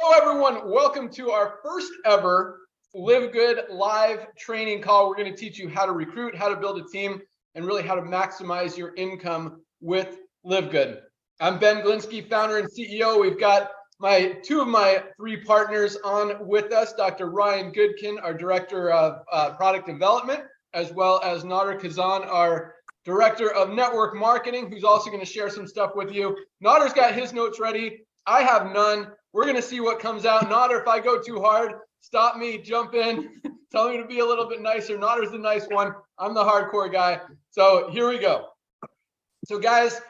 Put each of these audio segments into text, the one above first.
Hello, everyone. Welcome to our first ever LiveGood live training call. We're going to teach you how to recruit, how to build a team, and really how to maximize your income with LiveGood. I'm Ben Glinsky, founder and CEO. We've got two of my three partners on with us, Dr. Ryan Goodkin, our Director of Product Development, as well as Nauder Khazan, our Director of Network Marketing, who's also going to share some stuff with you. Nauder's got his notes ready. I have none. We're going to see what comes out. Nauder, if I go too hard, stop me, jump in, tell me to be a little bit nicer. Nauder's the nice one. I'm the hardcore guy. So here we go. So guys,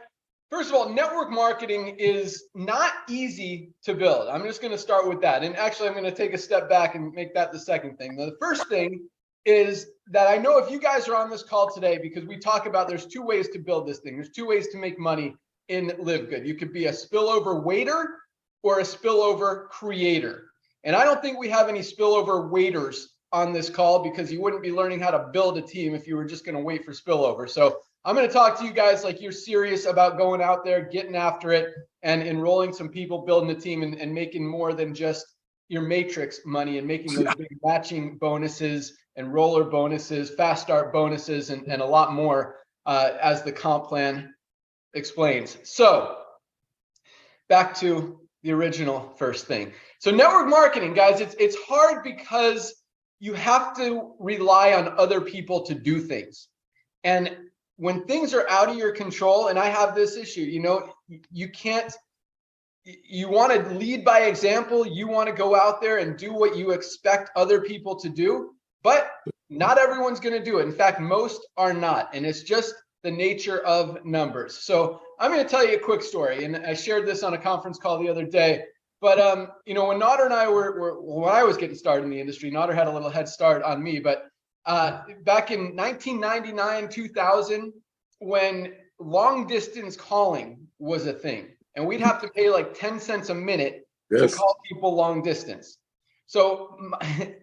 first of all, network marketing is not easy to build. I'm just going to start with that. And actually, I'm going to take a step back and make that the second thing. Now, the first thing is that I know if you guys are on this call today, because we talk about there's two ways to build this thing. There's two ways to make money in LiveGood. You could be a spillover waiter or a spillover creator. And I don't think we have any spillover waiters on this call because you wouldn't be learning how to build a team if you were just going to wait for spillover. So I'm going to talk to you guys like you're serious about going out there, getting after it, and enrolling some people, building a team, and making more than just your matrix money and making those big matching bonuses and roller bonuses, fast start bonuses, and a lot more as the comp plan explains. So back to the original first thing. So network marketing, guys, it's hard because you have to rely on other people to do things. And when things are out of your control, and I have this issue, you want to lead by example. You want to go out there and do what you expect other people to do, but not everyone's going to do it. In fact, most are not. And it's just the nature of numbers. So I'm going to tell you a quick story, and I shared this on a conference call the other day. But when Nauder and I when I was getting started in the industry, Nauder had a little head start on me. But back in 1999, 2000, when long distance calling was a thing, and we'd have to pay like 10 cents a minute to call people long distance. So,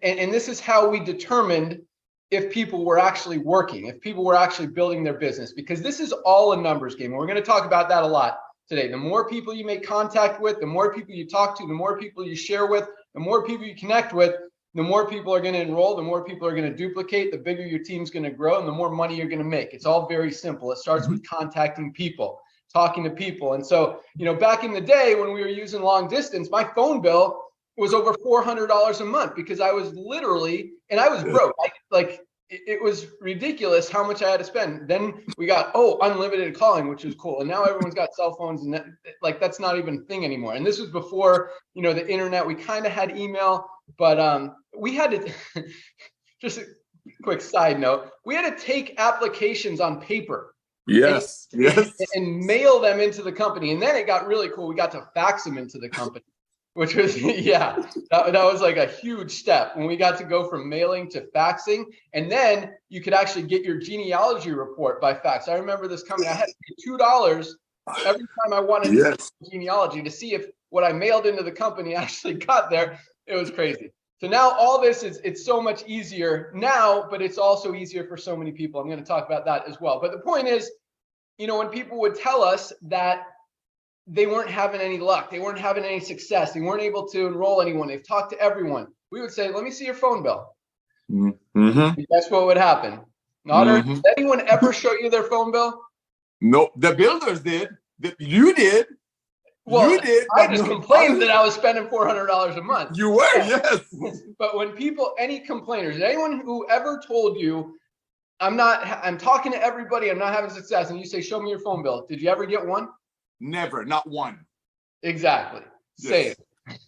and this is how we determined if people were actually working, if people were actually building their business, because this is all a numbers game. And we're going to talk about that a lot today. The more people you make contact with, the more people you talk to, the more people you share with, the more people you connect with, the more people are going to enroll, the more people are going to duplicate, the bigger your team's going to grow, and the more money you're going to make. It's all very simple. It starts with contacting people, talking to people. And so, back in the day when we were using long distance, my phone bill was over $400 a month because I was literally, and I was broke. It was ridiculous how much I had to spend. Then we got, unlimited calling, which was cool. And now everyone's got cell phones, and that's not even a thing anymore. And this was before, the internet. We kind of had email, but we had to, just a quick side note, we had to take applications on paper. Yes. And mail them into the company. And then it got really cool. We got to fax them into the company, which was, that was like a huge step when we got to go from mailing to faxing. And then you could actually get your genealogy report by fax. I remember this coming. I had to pay $2 every time I wanted to see genealogy to see if what I mailed into the company actually got there. It was crazy. So now all this it's so much easier now, but it's also easier for so many people. I'm going to talk about that as well. But the point is, when people would tell us that they weren't having any luck, they weren't having any success, they weren't able to enroll anyone, they've talked to everyone, we would say, let me see your phone bill. Mm-hmm. That's what would happen. Nauder, did anyone ever show you their phone bill? No, the builders did. You did. Well, you did. I just complained that I was spending $400 a month. You were, yes. But when any complainers, anyone who ever told you, I'm talking to everybody, I'm not having success, and you say, show me your phone bill, did you ever get one? Never, not one. Exactly. Yes.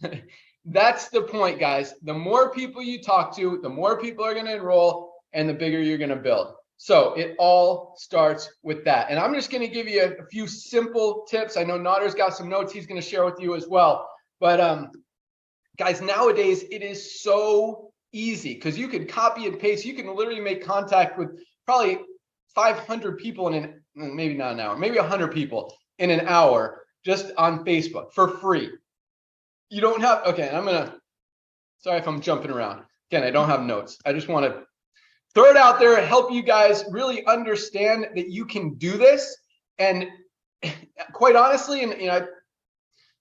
Same. That's the point, guys. The more people you talk to, the more people are going to enroll, and the bigger you're going to build. So it all starts with that. And I'm just going to give you a few simple tips. I know Nauder's got some notes he's going to share with you as well. But guys, nowadays it is so easy because you can copy and paste. You can literally make contact with probably 500 people maybe not an hour, maybe 100 people in an hour just on Facebook for free. You don't have, sorry if I'm jumping around. Again, I don't have notes. I just want to throw it out there, help you guys really understand that you can do this. And quite honestly, and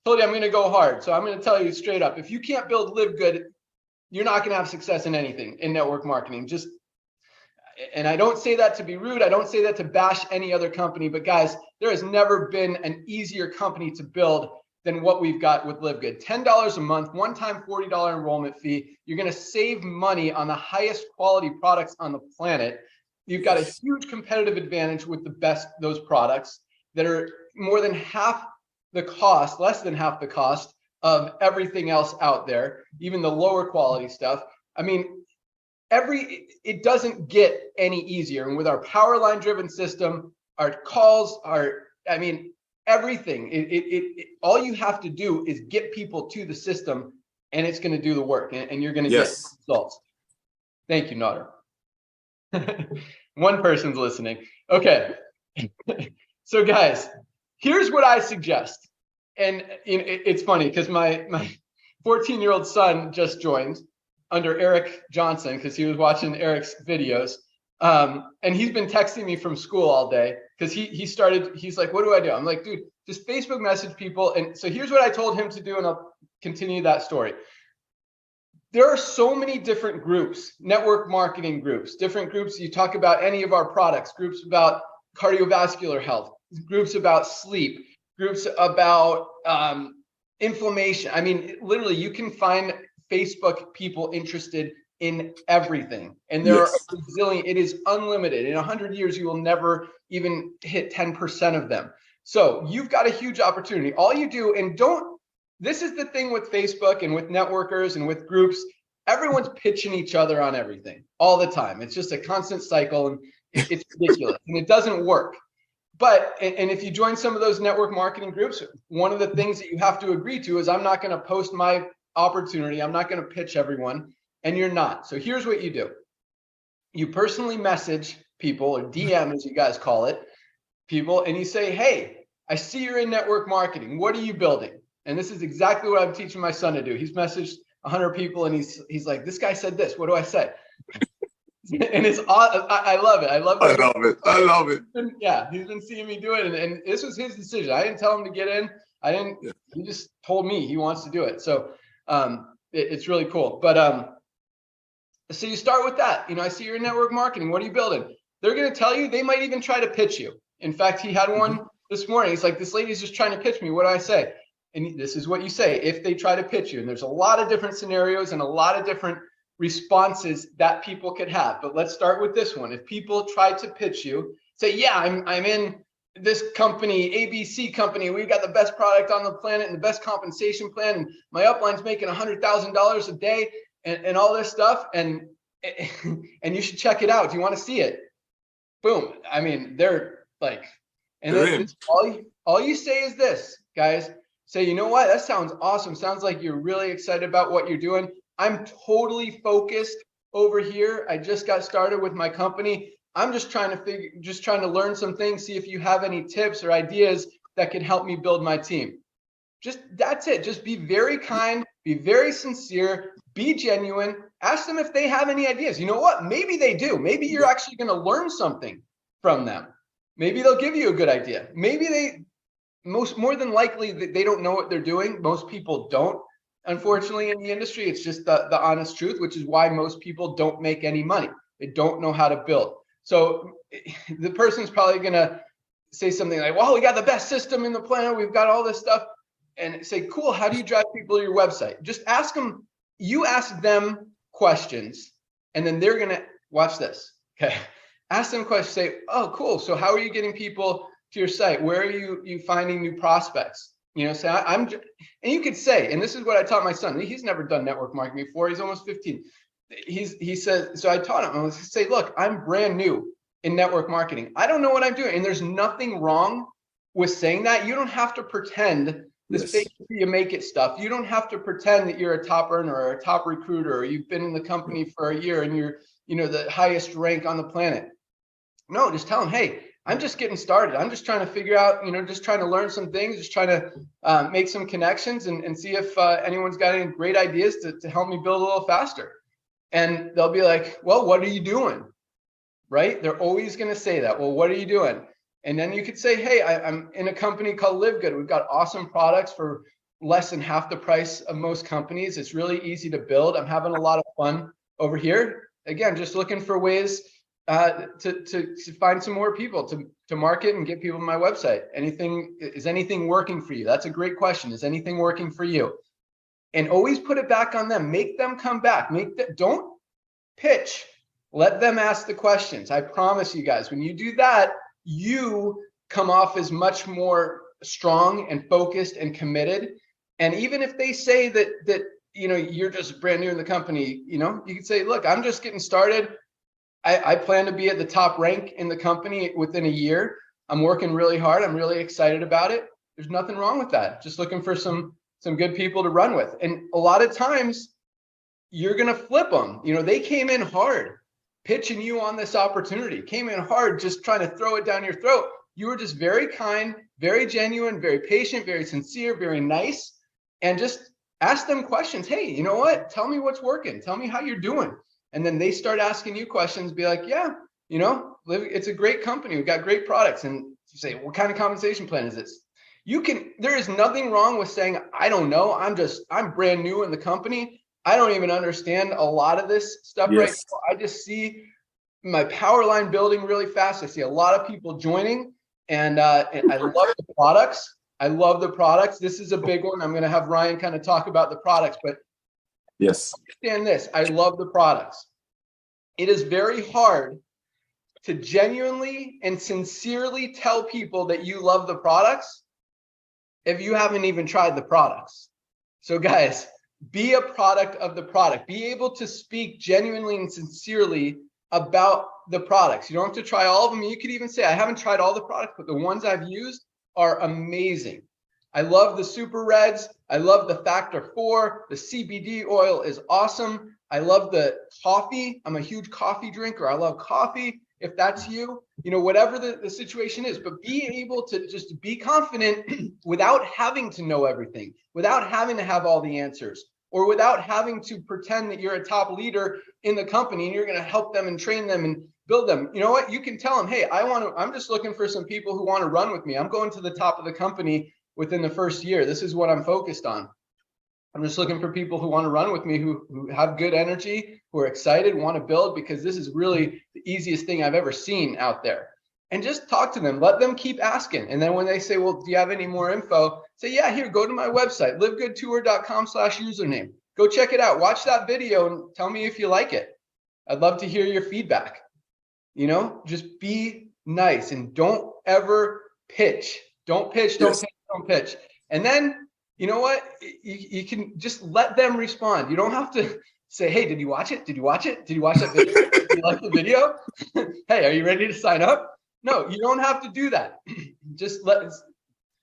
told you I'm going to go hard. So I'm going to tell you straight up, if you can't build LiveGood, you're not going to have success in anything in network marketing. And I don't say that to be rude. I don't say that to bash any other company, but guys, there has never been an easier company to build than what we've got with LiveGood. $10 a month, one-time $40 enrollment fee. You're going to save money on the highest quality products on the planet. You've got a huge competitive advantage with those products that are more than half the cost, less than half the cost of everything else out there, even the lower quality stuff. I mean, it doesn't get any easier. And with our power line driven system, our calls, everything, all you have to do is get people to the system, and it's going to do the work, and you're going to get results. Thank you, Nauder. One person's listening. Okay. So guys, here's what I suggest. And it's funny because my 14-year-old son just joined under Eric Johnson because he was watching Eric's videos. And he's been texting me from school all day because he's like, what do I do? I'm like, dude, just Facebook message people. And so here's what I told him to do, and I'll continue that story. There are so many different groups, network marketing groups, different groups. You talk about any of our products, groups about cardiovascular health, groups about sleep, groups about inflammation. I mean, literally, you can find Facebook people interested in everything. And there are a bazillion, it is unlimited. In 100 years, you will never even hit 10% of them. So you've got a huge opportunity. All you do, this is the thing with Facebook and with networkers and with groups, everyone's pitching each other on everything all the time. It's just a constant cycle, and it's ridiculous and it doesn't work. But, and if you join some of those network marketing groups, one of the things that you have to agree to is I'm not going to post my opportunity. I'm not going to pitch everyone, and you're not. So here's what you do. You personally message people, or DM as you guys call it, people, and you say, hey, I see you're in network marketing. What are you building? And this is exactly what I'm teaching my son to do. He's messaged 100 people, and he's like, this guy said this. What do I say? And it's I love it. I love it. Yeah, he's been seeing me do it, and this was his decision. I didn't tell him to get in. He just told me he wants to do it. So it's really cool. But so you start with that. I see you're in network marketing. What are you building? They're going to tell you. They might even try to pitch you. In fact, he had one this morning. He's like, this lady's just trying to pitch me. What do I say? And this is what you say if they try to pitch you. And there's a lot of different scenarios and a lot of different responses that people could have. But let's start with this one. If people try to pitch you, say, yeah, I'm in this company, ABC company. We've got the best product on the planet and the best compensation plan. And my upline's making $100,000 a day and all this stuff. And you should check it out. Do you want to see it? Boom. I mean, they're like, and then all you say is this, guys. Say, you know what? That sounds awesome. Sounds like you're really excited about what you're doing. I'm totally focused over here. I just got started with my company. I'm just trying to learn some things, see if you have any tips or ideas that could help me build my team. That's it. Just be very kind, be very sincere, be genuine. Ask them if they have any ideas. You know what? Maybe they do. Maybe you're actually going to learn something from them. Maybe they'll give you a good idea. Maybe more than likely they don't know what they're doing. Most people don't, unfortunately, in the industry. It's just the honest truth, which is why most people don't make any money. They don't know how to build. So the person's probably going to say something like, well, we got the best system in the planet. We've got all this stuff. And say, cool, how do you drive people to your website? Just ask them. You ask them questions, and then they're going to watch this. Okay. Ask them questions. Say, oh, cool. So how are you getting people to your site? Where are you finding new prospects? Say and you could say, and this is what I taught my son. He's never done network marketing before. He's almost 15. He said, so I taught him. I was say, look, I'm brand new in network marketing. I don't know what I'm doing. And there's nothing wrong with saying that. You don't have to pretend this fake you make it stuff. You don't have to pretend that you're a top earner or a top recruiter, or you've been in the company for a year and you're, the highest rank on the planet. No, just tell them, hey, I'm just getting started. I'm just trying to figure out, just trying to learn some things, just trying to make some connections and see if anyone's got any great ideas to help me build a little faster. And they'll be like, well, what are you doing? Right? They're always going to say that. Well, what are you doing? And then you could say, hey, I'm in a company called LiveGood. We've got awesome products for less than half the price of most companies. It's really easy to build. I'm having a lot of fun over here. Again, just looking for ways to find some more people to market and get people to my website. Is anything working for you? That's a great question. Is anything working for you? And always put it back on them. Make them come back. Don't pitch. Let them ask the questions. I promise you guys, when you do that, you come off as much more strong and focused and committed. And even if they say that you're just brand new in the company, you can say, look, I'm just getting started. I plan to be at the top rank in the company within a year. I'm working really hard. I'm really excited about it. There's nothing wrong with that. Just looking for some good people to run with. And a lot of times you're going to flip them. They came in hard, pitching you on this opportunity, came in hard, just trying to throw it down your throat. You were just very kind, very genuine, very patient, very sincere, very nice, and just ask them questions. Hey, you know what? Tell me what's working. Tell me how you're doing. And then they start asking you questions, be like, yeah, it's a great company. We've got great products. And you say, what kind of compensation plan is this? There is nothing wrong with saying, I don't know. I'm brand new in the company. I don't even understand a lot of this stuff right now. I just see my power line building really fast. I see a lot of people joining, and I love the products. I love the products. This is a big one. I'm going to have Ryan kind of talk about the products, but yes, understand this. I love the products. It is very hard to genuinely and sincerely tell people that you love the products if you haven't even tried the products. So guys, be a product of the product. Be able to speak genuinely and sincerely about the products. You don't have to try all of them. You could even say, I haven't tried all the products, but the ones I've used are amazing. I love the Super Reds. I love the Factor 4. The CBD oil is awesome. I love the coffee. I'm a huge coffee drinker. I love coffee. If that's you, whatever the situation is, but be able to just be confident without having to know everything, without having to have all the answers, or without having to pretend that you're a top leader in the company and you're going to help them and train them and build them. You know what? You can tell them, hey, I'm just looking for some people who want to run with me. I'm going to the top of the company within the first year. This is what I'm focused on. I'm just looking for people who want to run with me, who have good energy, who are excited, want to build, because this is really the easiest thing I've ever seen out there. And just talk to them. Let them keep asking. And then when they say, well, do you have any more info? Say, yeah, here, go to my website, livegoodtour.com/username. Go check it out. Watch that video and tell me if you like it. I'd love to hear your feedback. Just be nice and don't ever pitch. Don't pitch, don't pitch. And then, you know what? You can just let them respond. You don't have to say, hey, did you watch it? Did you watch it? Did you watch that video? Did you like the video? Hey, are you ready to sign up? No, you don't have to do that. Just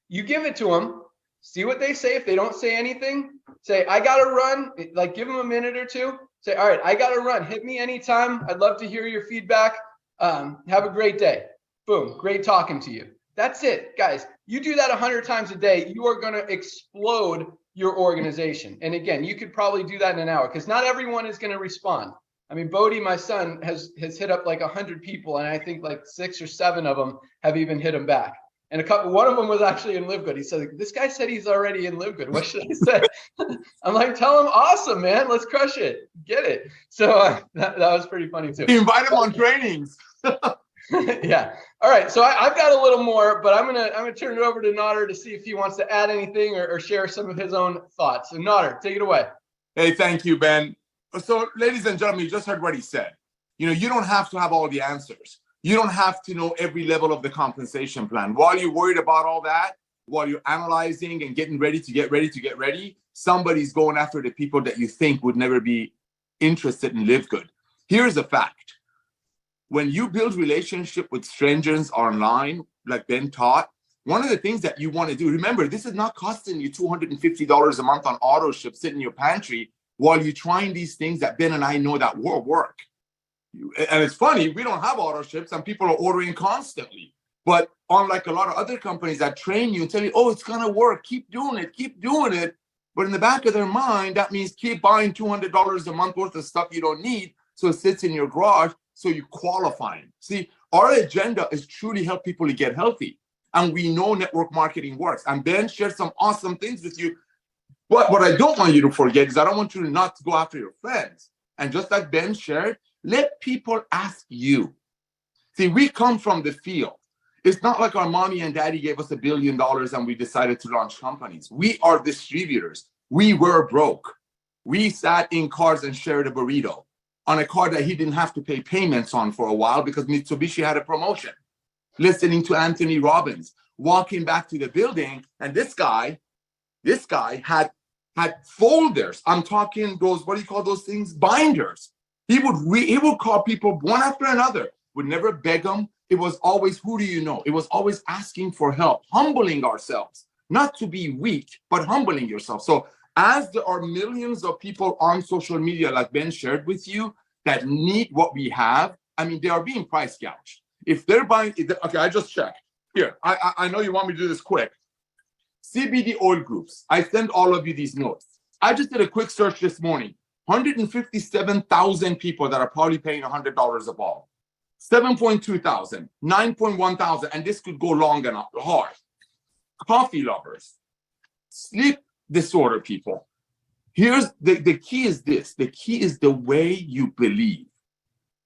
you give it to them, see what they say. If they don't say anything, say, I got to run. Like, give them a minute or two. Say, all right, I got to run. Hit me anytime. I'd love to hear your feedback. Have a great day. Boom. Great talking to you. That's it, guys. You do that 100 times a day, you are going to explode your organization. And again, you could probably do that in an hour, because not everyone is going to respond. I mean, Bodie, my son, has hit up like 100 people, and I think like 6 or 7 of them have even hit him back. And one of them was actually in LiveGood. He said, this guy said he's already in LiveGood. What should I say? I'm like, tell him, awesome, man. Let's crush it. Get it. So that was pretty funny too. You invite him on trainings. Yeah. All right. So I've got a little more, but I'm gonna turn it over to Nauder to see if he wants to add anything or share some of his own thoughts. So Nauder, take it away. Hey, thank you, Ben. So, ladies and gentlemen, you just heard what he said. You don't have to have all the answers. You don't have to know every level of the compensation plan. While you're worried about all that, while you're analyzing and getting ready to get ready, somebody's going after the people that you think would never be interested in LiveGood. Here's a fact. When you build relationship with strangers online, like Ben taught, one of the things that you want to do, remember, this is not costing you $250 a month on auto ship sitting in your pantry while you're trying these things that Ben and I know that will work. And it's funny, we don't have auto ships and people are ordering constantly. But unlike a lot of other companies that train you and tell you, oh, it's going to work, keep doing it. But in the back of their mind, that means keep buying $200 a month worth of stuff you don't need, so it sits in your garage, so you qualify. See, our agenda is truly help people to get healthy. And we know network marketing works. And Ben shared some awesome things with you. What I don't want you to forget is I don't want you to not go after your friends. And just like Ben shared, let people ask you. See, we come from the field. It's not like our mommy and daddy gave us $1 billion and we decided to launch companies. We are distributors. We were broke. We sat in cars and shared a burrito on a car that he didn't have to pay payments on for a while because Mitsubishi had a promotion. Listening to Anthony Robbins, walking back to the building, and this guy had folders. I'm talking those, what do you call those things? Binders. He would call people one after another, would never beg them. It was always, who do you know? It was always asking for help, humbling ourselves, not to be weak, but humbling yourself. So as there are millions of people on social media, like Ben shared with you, that need what we have, I mean, they are being price gouged. If they're buying, okay, I just checked. Here, I know you want me to do this quick. CBD oil groups. I send all of you these notes. I just did a quick search this morning. 157,000 people that are probably paying $100 a bottle. 7.2 thousand, 9.1 thousand, and this could go long and hard. Coffee lovers, sleep disorder people. Here's the key is this. The key is the way you believe.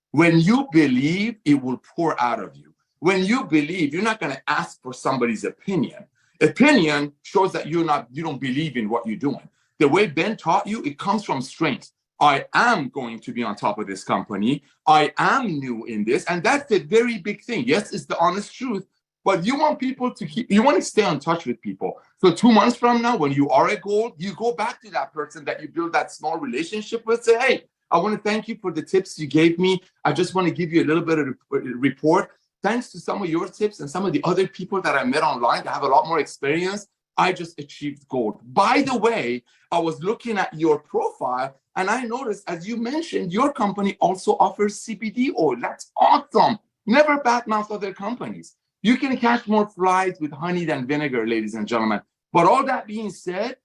When you believe, it will pour out of you. When you believe, you're not going to ask for somebody's opinion. Opinion shows that you don't believe in what you're doing. The way Ben taught you, it comes from strength. I am going to be on top of this company. I am new in this. And that's a very big thing. Yes, it's the honest truth, but you want people to you want to stay in touch with people. So 2 months from now, when you are at gold, you go back to that person that you build that small relationship with, say, hey, I want to thank you for the tips you gave me. I just want to give you a little bit of a report. Thanks to some of your tips and some of the other people that I met online that have a lot more experience, I just achieved gold. By the way, I was looking at your profile and I noticed, as you mentioned, your company also offers CBD oil. That's awesome. Never badmouth other companies. You can catch more flies with honey than vinegar, ladies and gentlemen. But all that being said,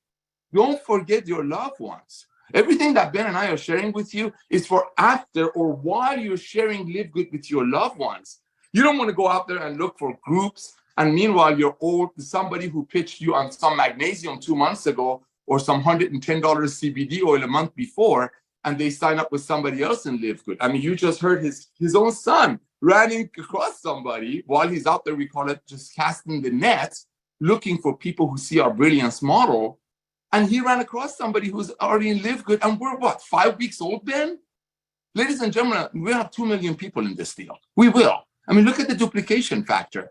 don't forget your loved ones. Everything that Ben and I are sharing with you is for after or while you're sharing Live Good with your loved ones. You don't want to go out there and look for groups. And meanwhile, you're old, somebody who pitched you on some magnesium 2 months ago or some $110 CBD oil a month before, and they sign up with somebody else and Live Good. I mean, you just heard his own son running across somebody while he's out there, we call it just casting the net, looking for people who see our brilliance model. And he ran across somebody who's already in Live Good. And we're what, 5 weeks old, Ben? Ladies and gentlemen, we have 2 million people in this deal. We will. I mean, look at the duplication factor.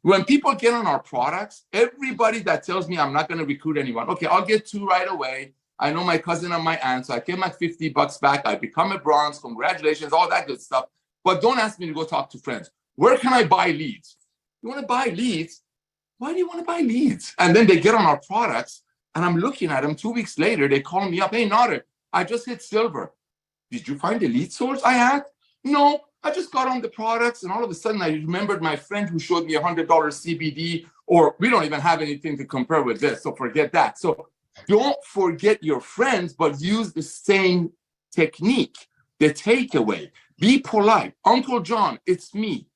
When people get on our products, everybody that tells me I'm not going to recruit anyone, okay, I'll get 2 right away. I know my cousin and my aunt, so I get my $50 back. I become a bronze. Congratulations, all that good stuff. But don't ask me to go talk to friends. Where can I buy leads? You want to buy leads? Why do you want to buy leads? And then they get on our products, and I'm looking at them 2 weeks later. They call me up. Hey, Nauder, I just hit silver. Did you find the lead source I had? No, I just got on the products, and all of a sudden I remembered my friend who showed me $100 CBD, or we don't even have anything to compare with this, so forget that. So don't forget your friends, but use the same technique. The takeaway, be polite. Uncle John, it's me,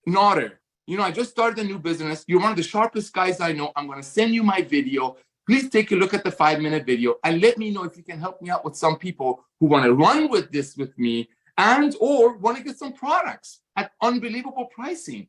Nauder. You know, I just started a new business. You're one of the sharpest guys I know. I'm going to send you my video. Please take a look at the 5-minute video and let me know if you can help me out with some people who want to run with this with me and or want to get some products at unbelievable pricing.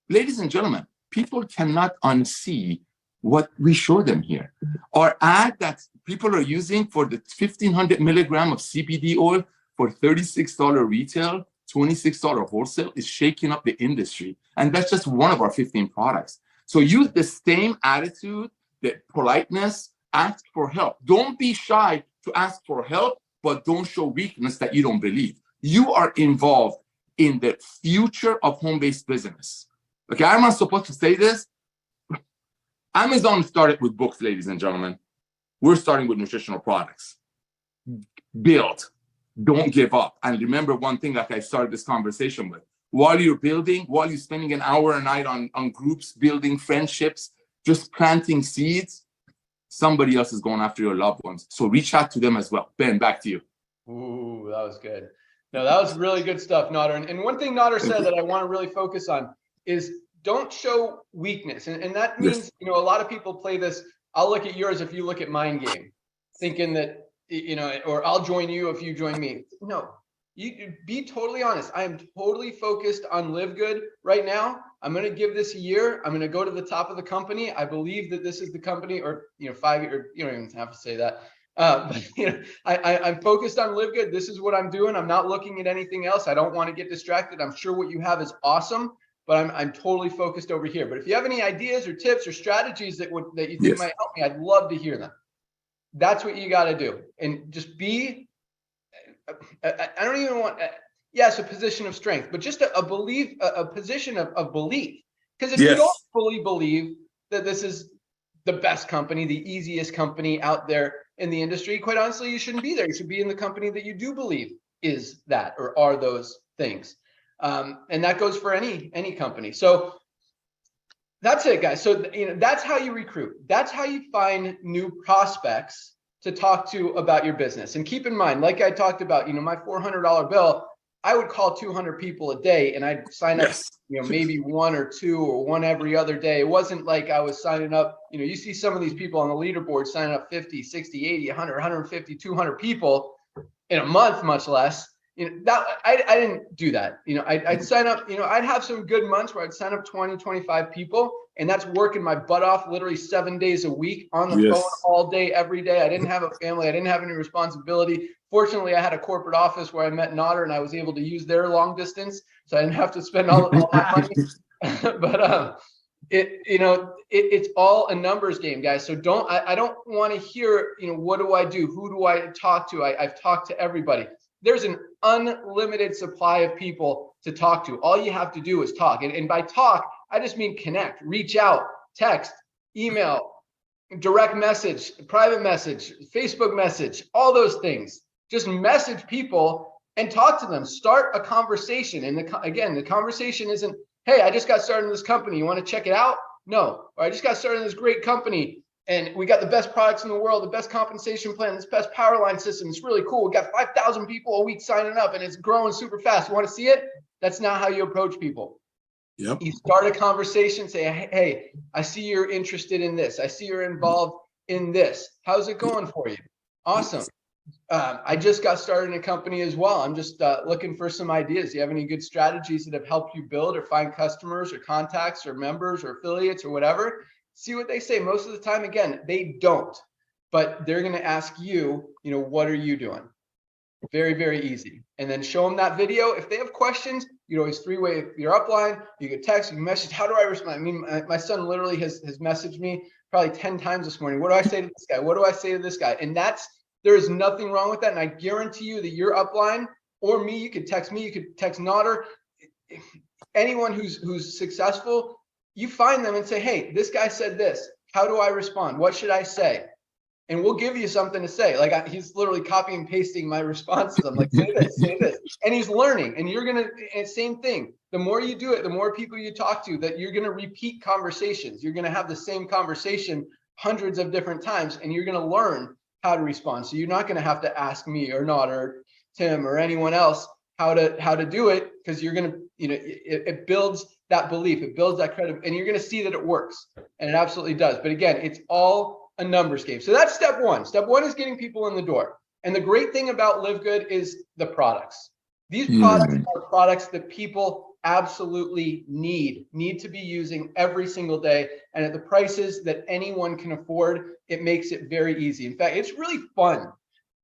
Ladies and gentlemen, people cannot unsee what we show them here. Our ad that people are using for the 1,500 milligram of CBD oil for $36 retail, $26 wholesale is shaking up the industry. And that's just one of our 15 products. So use the same attitude, the politeness, ask for help. Don't be shy to ask for help, but don't show weakness that you don't believe. You are involved in the future of home-based business. Okay, I'm not supposed to say this. Amazon started with books, ladies and gentlemen. We're starting with nutritional products. Build. Don't give up. And remember one thing like I started this conversation with. While you're building, while you're spending an hour a night on groups, building friendships, just planting seeds, somebody else is going after your loved ones. So reach out to them as well. Ben, back to you. Ooh, that was good. No, that was really good stuff, Nauder. And one thing Nauder said that I want to really focus on is don't show weakness. And that means, you know, a lot of people play this I'll look at yours if you look at mine game, thinking that, or I'll join you if you join me. No, you be totally honest. I am totally focused on LiveGood right now. I'm going to give this a year. I'm going to go to the top of the company. I believe that this is the company, or 5 years. You don't even have to say that. But I'm focused on LiveGood. This is what I'm doing. I'm not looking at anything else. I don't want to get distracted. I'm sure what you have is awesome, but I'm totally focused over here. But if you have any ideas or tips or strategies that you think might help me, I'd love to hear them. That's what you got to do, and just be. I don't even want. Yes, a position of strength, but just a belief, a position of belief. Because if you don't fully believe that this is the best company, the easiest company out there in the industry, quite honestly, you shouldn't be there. You should be in the company that you do believe is that or are those things. And that goes for any company. So that's it, guys. So that's how you recruit. That's how you find new prospects to talk to about your business. And keep in mind, like I talked about, my $400 bill, I would call 200 people a day, and I'd sign up, maybe one or two or one every other day. It wasn't like I was signing up, you see some of these people on the leaderboard signing up 50, 60, 80, 100, 150, 200 people in a month, much less. That I didn't do that. I'd sign up, I'd have some good months where I'd sign up 20, 25 people, and that's working my butt off literally 7 days a week on the phone all day, every day. I didn't have a family. I didn't have any responsibility. Fortunately, I had a corporort office where I met Nauder, and I was able to use their long distance, so I didn't have to spend all my money. But it's all a numbers game, guys. So I don't want to hear, what do I do? Who do I talk to? I've talked to everybody. There's an unlimited supply of people to talk to. All you have to do is talk. And by talk, I just mean connect, reach out, text, email, direct message, private message, Facebook message, all those things. Just message people and talk to them. Start a conversation. And the conversation isn't, hey, I just got started in this company. You want to check it out? No. Or I just got started in this great company, and we got the best products in the world, the best compensation plan, this best power line system. It's really cool. We got 5,000 people a week signing up, and it's growing super fast. You want to see it? That's not how you approach people. Yep. You start a conversation, say, hey, I see you're interested in this. I see you're involved in this. How's it going for you? Awesome. I just got started in a company as well. I'm just looking for some ideas. Do you have any good strategies that have helped you build or find customers or contacts or members or affiliates or whatever? See what they say. Most of the time, again, they don't, but they're going to ask you, what are you doing? Very, very easy. And then show them that video. If they have questions, always three-way your upline. You can text, you can message. How do I respond? I mean, my son literally has messaged me probably 10 times this morning. What do I say to this guy? What do I say to this guy? And there is nothing wrong with that. And I guarantee you that your upline or me, you could text me, you could text Nauder, anyone who's successful, you find them and say, hey, this guy said this. How do I respond? What should I say? And we'll give you something to say. Like he's literally copying and pasting my responses. I'm like, say this, say this. And he's learning. And you're going to, same thing. The more you do it, the more people you talk to, that you're going to repeat conversations. You're going to have the same conversation hundreds of different times, and you're going to learn how to respond. So you're not going to have to ask me or not, or Tim or anyone else how to do it, because you're going to, it builds that belief. It builds that credibility, and you're going to see that it works. And it absolutely does. But again, it's all a numbers game. So that's step one. Step one is getting people in the door. And the great thing about LiveGood is the products. These products are products that people absolutely need to be using every single day. And at the prices that anyone can afford, it makes it very easy. In fact, it's really fun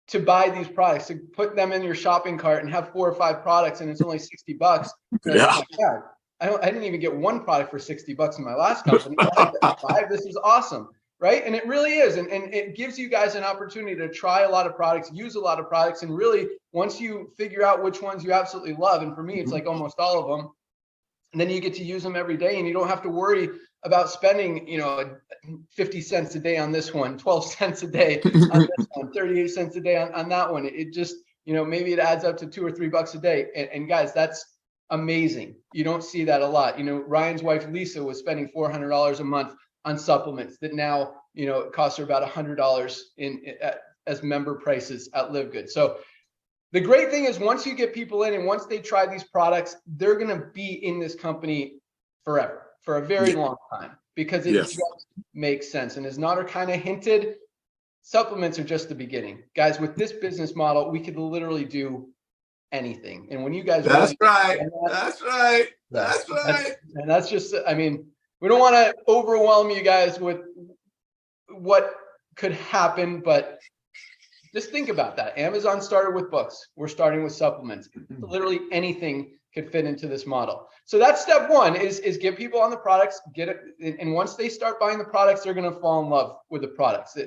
to buy these products, to put them in your shopping cart and have 4 or 5 products, and it's only $60. Yeah. Oh my God, I didn't even get one product for $60 in my last company. I got 5. This is awesome. Right? And it really is. And it gives you guys an opportunity to try a lot of products, use a lot of products. And really, once you figure out which ones you absolutely love, and for me, it's like almost all of them, and then you get to use them every day, and you don't have to worry about spending, 50 cents a day on this one, 12 cents a day on this one, 38 cents a day on that one. It just, maybe it adds up to $2 or $3 a day. And guys, that's amazing. You don't see that a lot. Ryan's wife, Lisa, was spending $400 a month on supplements that now, it costs her about $100 as member prices at LiveGood. So the great thing is, once you get people in and once they try these products, they're going to be in this company forever, for a very long time. because it just makes sense. And as Nauder kind of hinted, supplements are just the beginning. Guys, with this business model, we could literally do anything. And when you guys That's really right. And that's just, I mean, we don't want to overwhelm you guys with what could happen, but just think about that. Amazon started with books. We're starting with supplements. Literally anything could fit into this model. So that's step one, is get people on the products, get it. And once they start buying the products, they're going to fall in love with the products.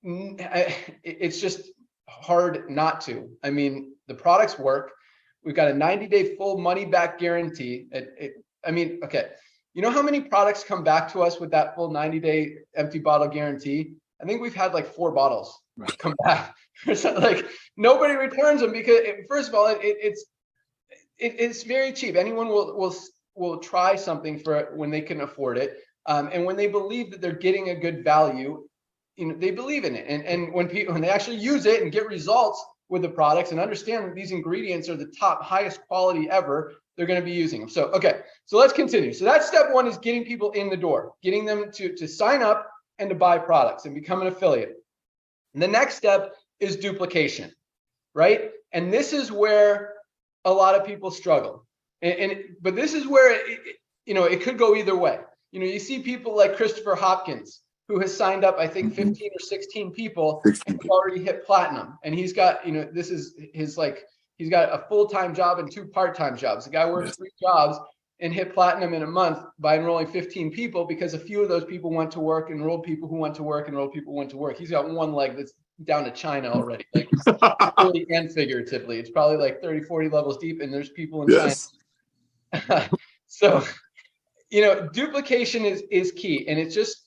It's just hard not to. I mean, the products work. We've got a 90-day full money back guarantee. I mean, okay. You know how many products come back to us with that full 90-day empty bottle guarantee? I think we've had like 4 bottles come back. So, like, nobody returns them because, first of all, it's very cheap. Anyone will try something for it when they can afford it, and when they believe that they're getting a good value, you know, they believe in it. And when they actually use it and get results with the products and understand that these ingredients are the top, highest quality ever, they're going to be using them. So, okay, so let's continue. So that's step one, is getting people in the door, getting them to sign up and to buy products and become an affiliate. And the next step is duplication, right? And this is where a lot of people struggle. But this is where, it could go either way. You know, you see people like Christopher Hopkins, who has signed up, I think 15 or 16 people and already hit platinum. And he's got, this is his, like, he's got a full-time job and 2 part-time jobs. The guy works 3 jobs and hit platinum in a month by enrolling 15 people, because a few of those people went to work, enrolled people who went to work, enrolled people who went to work. He's got one leg that's down to China already, like literally and figuratively. It's probably like 30, 40 levels deep, and there's people in China. So, duplication is key. And it's just,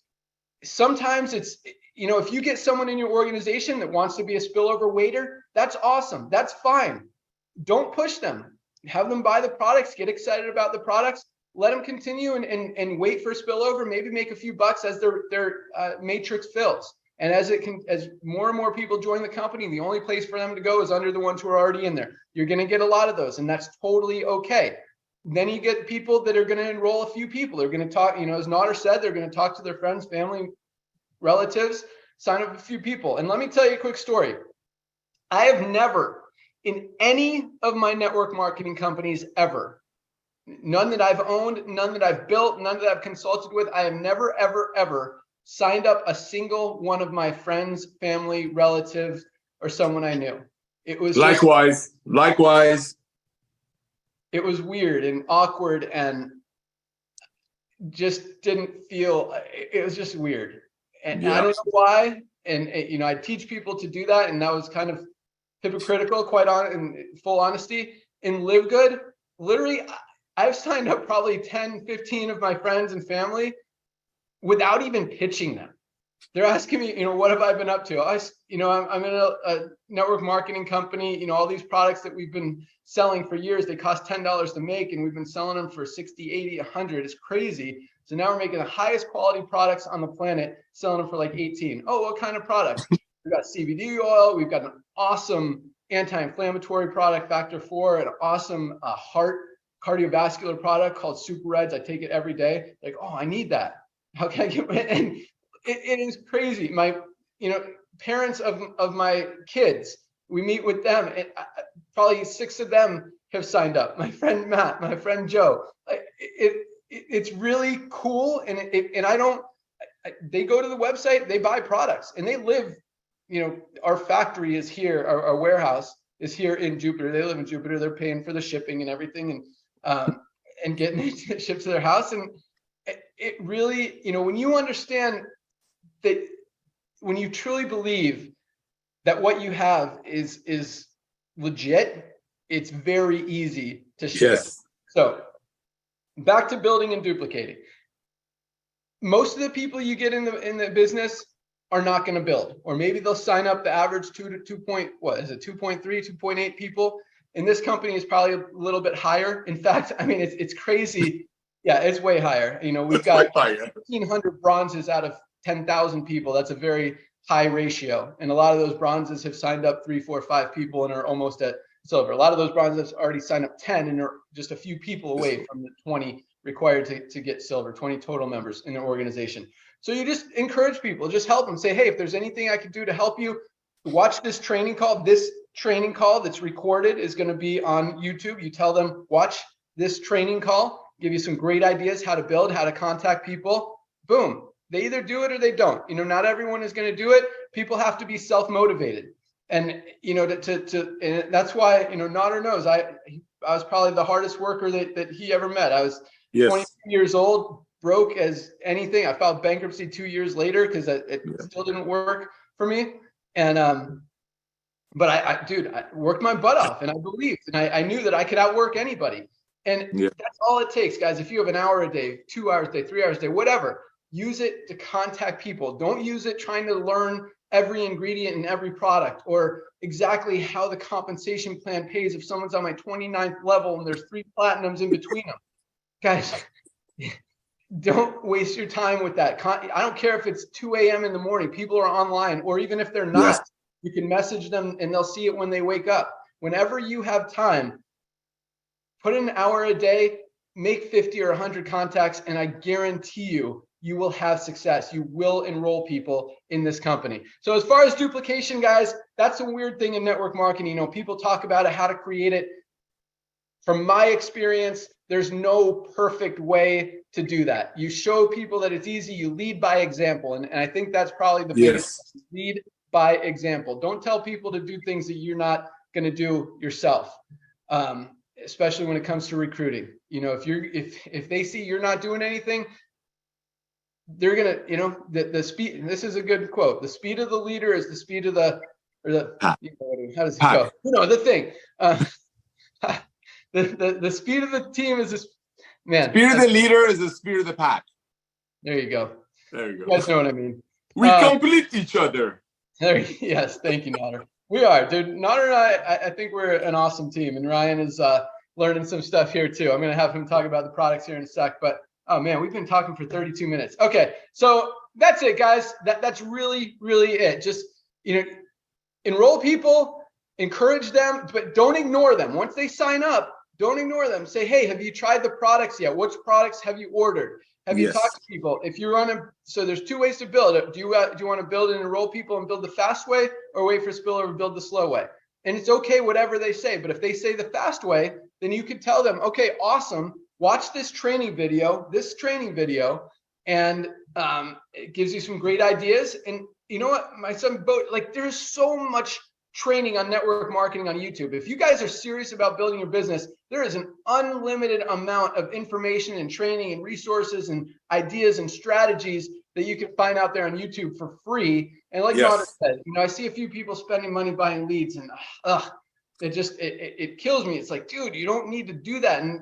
sometimes it's, if you get someone in your organization that wants to be a spillover waiter, that's awesome. That's fine. Don't push them. Have them buy the products, get excited about the products, let them continue and wait for spillover, maybe make a few bucks as their matrix fills. And as more and more people join the company, the only place for them to go is under the ones who are already in there. You're going to get a lot of those, and that's totally okay. Then you get people that are going to enroll a few people. They're going to talk, as Nauder said, they're going to talk to their friends, family, relatives, sign up a few people. And let me tell you a quick story. I have never, in any of my network marketing companies ever, none that I've owned, none that I've built, none that I've consulted with, I have never, ever, ever signed up a single one of my friends, family, relatives, or someone I knew. It was likewise. It was weird and awkward and just didn't feel, it was just weird. And I don't know why. And, I teach people to do that. And that was kind of hypocritical, in full honesty. In LiveGood, literally, I've signed up probably 10, 15 of my friends and family without even pitching them. They're asking me, what have I been up to? I'm in a network marketing company, all these products that we've been selling for years, they cost $10 to make, and we've been selling them for 60, 80, 100. It's crazy. So now we're making the highest quality products on the planet, selling them for like 18. Oh, what kind of products? We've got CBD oil. We've got an awesome anti-inflammatory product, Factor 4, an awesome heart cardiovascular product called Super Reds. I take it every day. Like, oh, I need that. How can I get it? And it is crazy. My, parents of my kids, we meet with them, and probably 6 of them have signed up. My friend Matt, my friend Joe. It's really cool, and they go to the website, they buy products, and they live. Our factory is here, our warehouse is here in Jupiter. They live in Jupiter. They're paying for the shipping and everything, and getting it shipped to their house. And it really, when you understand that, when you truly believe that what you have is legit, it's very easy to share. So back to building and duplicating. Most of the people you get in the business are not going to build, or maybe they'll sign up the average 2.3, 2.8 people. In this company is probably a little bit higher. In fact, I mean, it's crazy. Yeah, it's way higher. We've got 1,500 bronzes out of 10,000 people. That's a very high ratio. And a lot of those bronzes have signed up 3, 4, 5 people and are almost at silver. A lot of those bronzes already signed up 10 and are just a few people away from the 20 required to get silver, 20 total members in their organization. So you just encourage people, just help them, say, hey, if there's anything I can do to help you, watch this training call. This training call that's recorded is going to be on YouTube. You tell them, watch this training call, give you some great ideas, how to build, how to contact people. Boom. They either do it or they don't. Not everyone is going to do it. People have to be self-motivated. And, and that's why, Nauder knows I was probably the hardest worker that he ever met. I was 22 years old, broke as anything. I filed bankruptcy 2 years later because it still didn't work for me. And, but I worked my butt off, and I believed, and I knew that I could outwork anybody. And that's all it takes, guys. If you have an hour a day, 2 hours a day, 3 hours a day, whatever, use it to contact people. Don't use it trying to learn every ingredient in every product or exactly how the compensation plan pays if someone's on my 29th level and there's 3 platinums in between them. Guys, don't waste your time with that. I don't care if it's 2 a.m. in the morning, people are online, or even if they're not, you can message them and they'll see it when they wake up. Whenever you have time, put in an hour a day, make 50 or 100 contacts, and I guarantee you will have success. You will enroll people in this company. So as far as duplication, guys, that's a weird thing in network marketing. People talk about it, how to create it. From my experience, there's no perfect way to do that. You show people that it's easy. You lead by example. And I think that's probably the biggest. Lead by example. Don't tell people to do things that you're not going to do yourself. Especially when it comes to recruiting. If they see you're not doing anything, they're gonna, the speed. This is a good quote. The speed of the leader is the speed of how does it go? The thing. The speed of the team is this. Man, speed of the leader is the speed of the pack. There you go. There you go. You guys know what I mean. We complete each other. Yes, thank you, Nauder. We are, dude. Nauder and I think we're an awesome team, and Ryan is learning some stuff here too. I'm going to have him talk about the products here in a sec, but oh man, we've been talking for 32 minutes. Okay, so that's it, guys. That's really, really it. Just enroll people, encourage them, but don't ignore them. Once they sign up, don't ignore them. Say, hey, have you tried the products yet? Which products have you ordered? Have you talked to people? If you're so there's 2 ways to build it. Do you want to build and enroll people and build the fast way, or wait for spillover and build the slow way? And it's okay, whatever they say. But if they say the fast way, then you can tell them, okay, awesome. Watch this training video, and it gives you some great ideas. And you know what? My son, there's so much training on network marketing on YouTube. If you guys are serious about building your business, there is an unlimited amount of information and training and resources and ideas and strategies that you can find out there on YouTube for free. And like Nauder said, I see a few people spending money buying leads, and it kills me. It's like, dude, you don't need to do that. And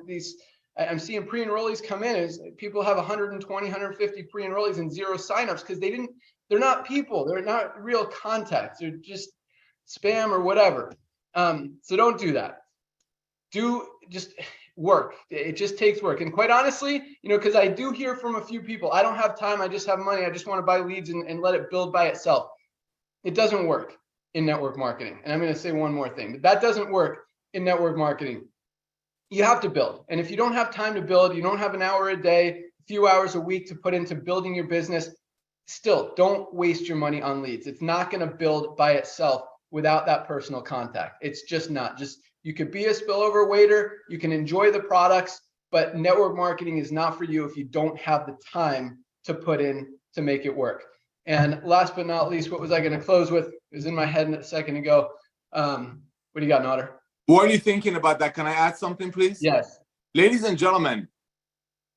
I'm seeing pre-enrollees come in as people have 120, 150 pre-enrollees and 0 signups because they're not people. They're not real contacts. They're just spam or whatever. So don't do that. Just work. It just takes work. And quite honestly, because I do hear from a few people, I don't have time. I just have money. I just want to buy leads and let it build by itself. It doesn't work in network marketing. And I'm going to say one more thing. That doesn't work in network marketing. You have to build. And if you don't have time to build, you don't have an hour a day, a few hours a week to put into building your business, still don't waste your money on leads. It's not going to build by itself without that personal contact. It's just not. You could be a spillover waiter, you can enjoy the products, but network marketing is not for you if you don't have the time to put in to make it work. And last but not least, what was I going to close with? It was in my head a second ago. What do you got, Nauder? What are you thinking about that? Can I add something, please? Yes. Ladies and gentlemen,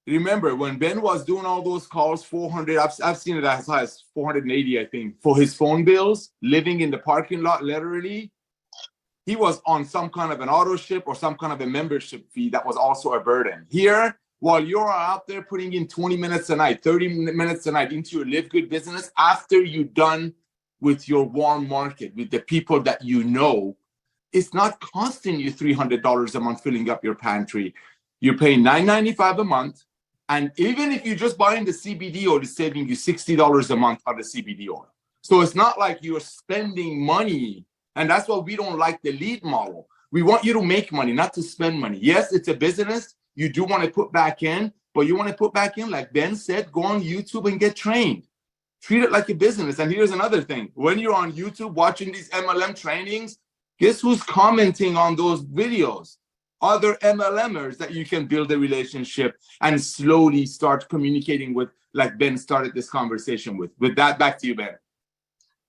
remember when Ben was doing all those calls, 400, I've seen it as high as 480, I think, for his phone bills, living in the parking lot, literally, he was on some kind of an auto ship or some kind of a membership fee that was also a burden. Here, while you're out there putting in 20 minutes a night, 30 minutes a night into your LiveGood business, after you're done with your warm market, with the people that you know, it's not costing you $300 a month filling up your pantry. You're paying $9.95 a month. And even if you're just buying the CBD oil, it's saving you $60 a month on the CBD oil. So it's not like you're spending money. And that's why we don't like the lead model. We want you to make money, not to spend money. Yes, it's a business. You do want to put back in, but you want to put back in, like Ben said, go on YouTube and get trained. Treat it like a business. And here's another thing. When you're on YouTube watching these MLM trainings, guess who's commenting on those videos? Other MLMers that you can build a relationship and slowly start communicating with, like Ben started this conversation with. With that, back to you, Ben.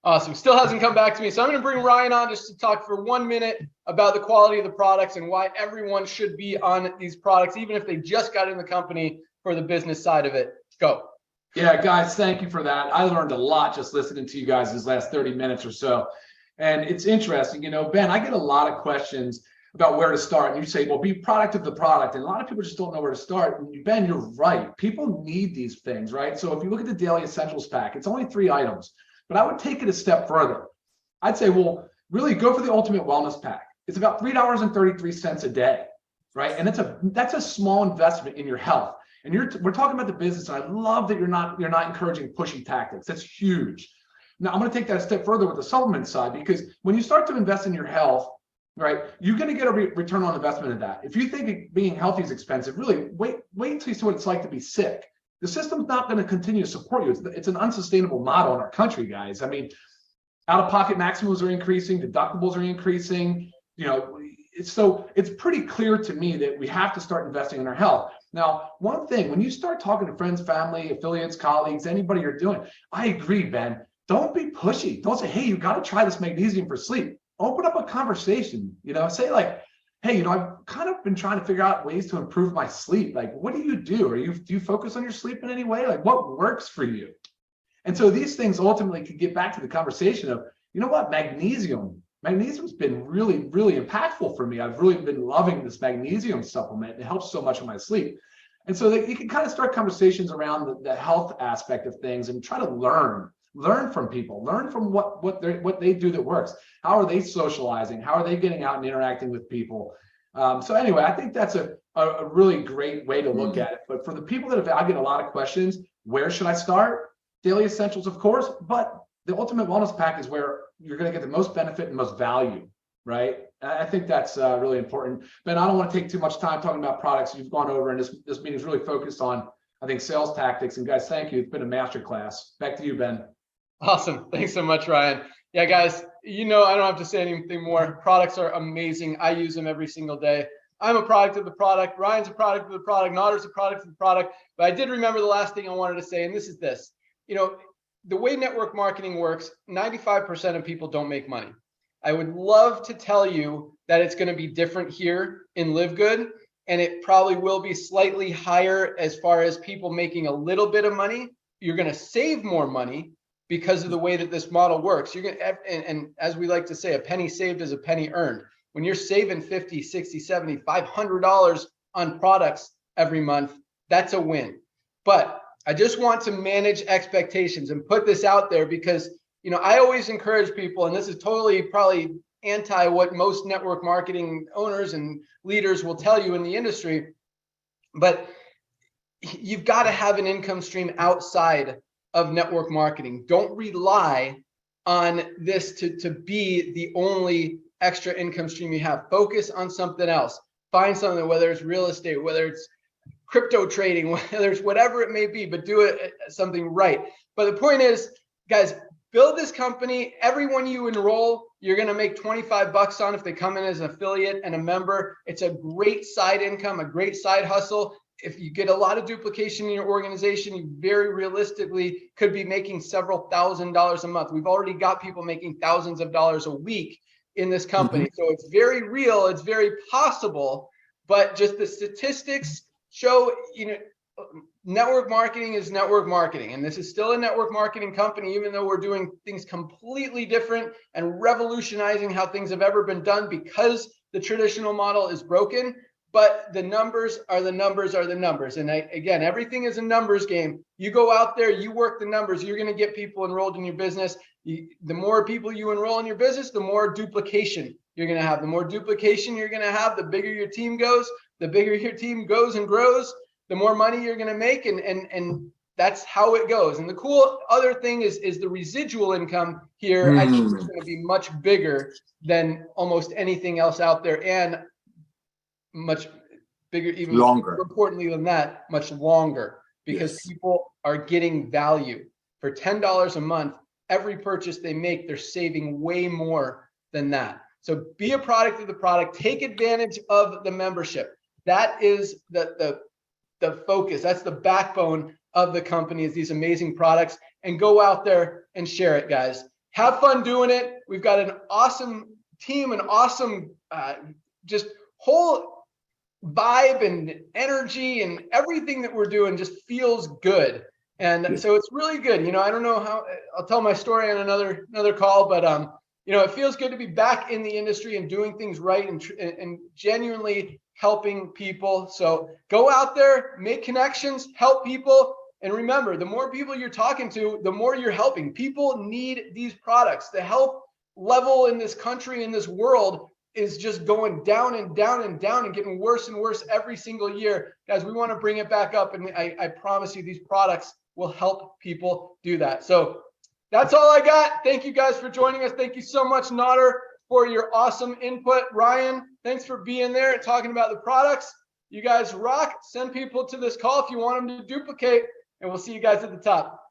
Awesome. Still hasn't come back to me. So I'm going to bring Ryan on just to talk for 1 minute about the quality of the products and why everyone should be on these products, even if they just got in the company for the business side of it. Go. Yeah, guys, thank you for that. I learned a lot just listening to you guys these last 30 minutes or so. And it's interesting, you know, Ben, I get a lot of questions about where to start. And you say, well, be product of the product. And a lot of people just don't know where to start. And Ben, you're right. People need these things, right? So if you look at the Daily Essentials pack, it's only 3 items. But I would take it a step further. I'd say, well, really go for the Ultimate Wellness Pack. It's about $3.33 a day, right? And that's a small investment in your health. And we're talking about the business, and I love that you're not encouraging pushy tactics. That's huge. Now I'm going to take that a step further with the supplement side, because when you start to invest in your health, right, you're going to get a return on investment of that. If you think being healthy is expensive, really wait until you see what it's like to be sick. The system's not going to continue to support you. It's an unsustainable model in our country, guys. I mean, out-of-pocket maximums are increasing, deductibles are increasing. You know, it's pretty clear to me that we have to start investing in our health. Now, one thing, when you start talking to friends, family, affiliates, colleagues, anybody you're doing, I agree, Ben. Don't be pushy. Don't say, hey, you got to try this magnesium for sleep. Open up a conversation. You know, say like, hey, you know, I've kind of been trying to figure out ways to improve my sleep. Like, what do? Do you focus on your sleep in any way? Like, what works for you? And so these things ultimately could get back to the conversation of, you know what, Magnesium's been really, really impactful for me. I've really been loving this magnesium supplement. It helps so much with my sleep. And so you can kind of start conversations around the health aspect of things and try to learn from people, learn from what they do that works. How are they socializing? How are they getting out and interacting with people? So anyway, I think that's a really great way to look at it. But for the people I get a lot of questions, where should I start? Daily Essentials, of course, but the Ultimate Wellness Pack is where you're going to get the most benefit and most value, right? I think that's really important. Ben, I don't want to take too much time talking about products you've gone over, and this meeting is really focused on, I think, sales tactics. And guys, thank you. It's been a masterclass. Back to you, Ben. Awesome. Thanks so much, Ryan. Yeah, guys, you know, I don't have to say anything more. Products are amazing. I use them every single day. I'm a product of the product. Ryan's a product of the product. Nauder's a product of the product. But I did remember the last thing I wanted to say, and this is this. You know, the way network marketing works, 95% of people don't make money. I would love to tell you that it's going to be different here in LiveGood, and it probably will be slightly higher as far as people making a little bit of money. You're going to save more money because of the way that this model works. You're going to, and as we like to say, a penny saved is a penny earned. When you're saving $50, $60, $70, $500 on products every month, that's a win. But I just want to manage expectations and put this out there because, you know, I always encourage people, and this is totally probably anti what most network marketing owners and leaders will tell you in the industry, but you've got to have an income stream outside of network marketing. Don't rely on this to be the only extra income stream you have. Focus on something else. Find something, whether it's real estate, whether it's crypto trading, whether it's whatever it may be, but do it something right. But the point is, guys, build this company. Everyone you enroll, you're going to make 25 bucks on if they come in as an affiliate and a member. It's a great side income, a great side hustle. If you get a lot of duplication in your organization, you very realistically could be making several $1,000s a month. We've already got people making thousands of dollars a week in this company. So it's very real. It's very possible, but just the statistics show, you know, network marketing is network marketing. And this is still a network marketing company, even though we're doing things completely different and revolutionizing how things have ever been done because the traditional model is broken. But the numbers are the numbers are the numbers. And again, everything is a numbers game. You go out there, you work the numbers, you're going to get people enrolled in your business. The more people you enroll in your business, the more duplication you're going to have. The more duplication you're going to have, the bigger your team goes. The bigger your team goes and grows, the more money you're going to make. And that's how it goes. And the cool other thing is the residual income here. I think is going to be much bigger than almost anything else out there, and much bigger, even longer. more importantly than that, much longer, because Yes. people are getting value. For $10 a month, every purchase they make, they're saving way more than that. So be a product of the product. Take advantage of the membership. That is the focus. That's the backbone of the company, is these amazing products. And go out there and share it, guys. Have fun doing it. We've got an awesome team, an awesome just whole vibe and energy, and everything that we're doing just feels good. And so it's really good. I don't know how, I'll tell my story on another call, but it feels good to be back in the industry and doing things right and genuinely helping people. So go out there, make connections, help people. And remember, the more people you're talking to, the more you're helping. People need these products. The health level in this country, in this world, is just going down and down and down and getting worse and worse every single year. Guys, we want to bring it back up. And I promise you, these products will help people do that. So that's all I got. Thank you guys for joining us. Thank you so much, Nauder, for your awesome input. Ryan, thanks for being there and talking about the products. You guys rock. Send people to this call if you want them to duplicate, and we'll see you guys at the top.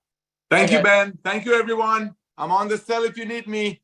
Thank you, Ben. Thank you, everyone. I'm on the cell if you need me.